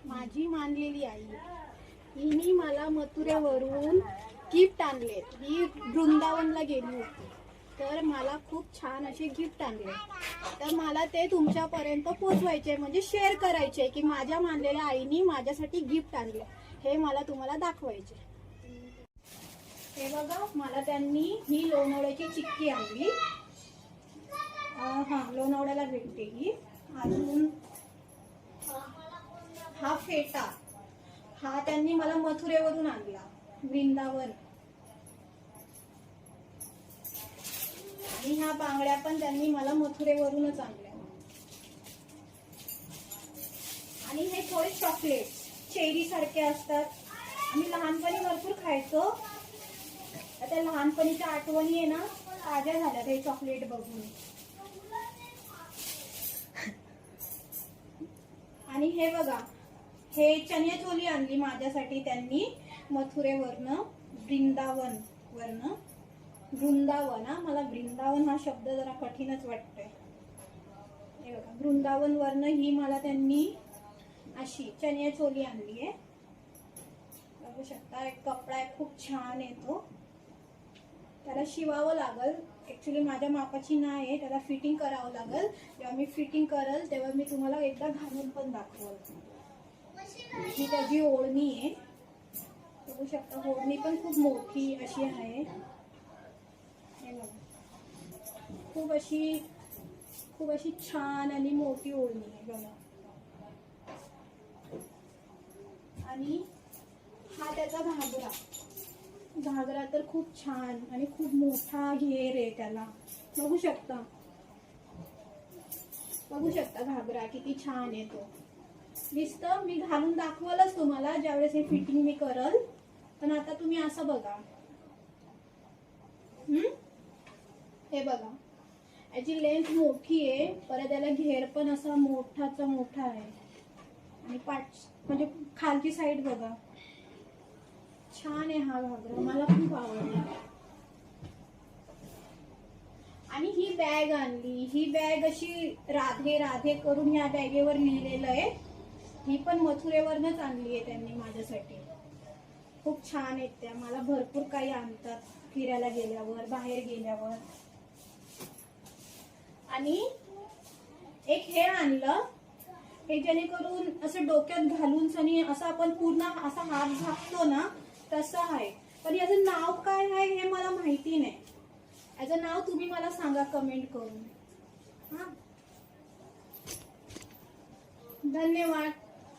माझी मानलेली आई हिने मला मथुरेवरून गिफ्ट आणले. ही वृंदावनला गेली होती तर मला खूप छान असे गिफ्ट आणले. तर मला ते तुमच्यापर्यंत पोचवायचे म्हणजे शेअर करायचे की माझ्या मानलेल्या आईनी माझ्यासाठी गिफ्ट आणले. हे मला तुम्हाला दाखवायचे. हे बघा, मला त्यांनी ही लोणावळ्याची चिक्की आणली. हा, लोणावळ्याला भेटते ही. अजून हा फेटा, हा त्यांनी मला मथुरेवरून आणला, वृंदावन. आणि ह्या बांगड्या पण त्यांनी मला मथुरेवरूनच आणल्या. आणि हे थोडे चॉकलेट चेरी सारखे असतात. आम्ही लहानपणी भरपूर खायचो. आता लहानपणीच्या आठवणी आहे ना ताज्या झाल्यात हे चॉकलेट बघून. आणि हे बघा, हे चनियाचोली आणली माझ्यासाठी त्यांनी मथुरेवरनं, वृंदावन वरनं. वृंदावन, मला वृंदावन हा शब्द जरा कठीणच वाटतोय. हे बघा, वृंदावन वरनं ही मला त्यांनी अशी चनियाचोली आणली आहे. बघू शकता, एक कपडा आहे, खूप छान आहे तो. त्याला शिवावं लागल. ऍक्च्युली माझ्या मापाची नाही आहे, त्याला फिटिंग करावं लागल. जेव्हा मी फिटिंग करल तेव्हा मी तुम्हाला एकदा घालून पण दाखवल. ही त्याची ओढणी आहे. बघू शकता, ओढणी पण खूप मोठी अशी आहे. हे बघा, खूप अशी छान आणि मोठी ओढणी आहे बघा. आणि हा त्याचा घागरा तर खूप छान आणि खूप मोठा घेर आहे त्याला. बघू शकता घागरा किती छान आहे तो. दिसतं, मी घालून दाखवलच तुम्हाला ज्यावेळेस हे फिटिंग मी करल. पण आता तुम्ही असं बघा. हे बघा, याची लेंथ मोठी आहे, परत याला घेर पण असा मोठाचा मोठा आहे. आणि म्हणजे खालची साईड बघा, छान आहे हा घागरा, मला खूप आवडला. आणि ही बॅग आणली. ही बॅग अशी राधे राधे करून ह्या बॅगेवर लिहिलेलं आहे. ही पण मथुरेवरनच आणली आहे त्यांनी माझ्यासाठी. खूप छान आहेत त्या. मला भरपूर काही आणतात फिरायला गेल्यावर, बाहेर गेल्यावर. आणि एक हे आणलं, हे जेणेकरून असं डोक्यात घालून सनी असं आपण पूर्ण असा हात झाकतो ना तसं आहे. पण याचं नाव काय आहे हे मला माहिती नाही. याचं नाव तुम्ही मला सांगा कमेंट करून. हा, धन्यवाद.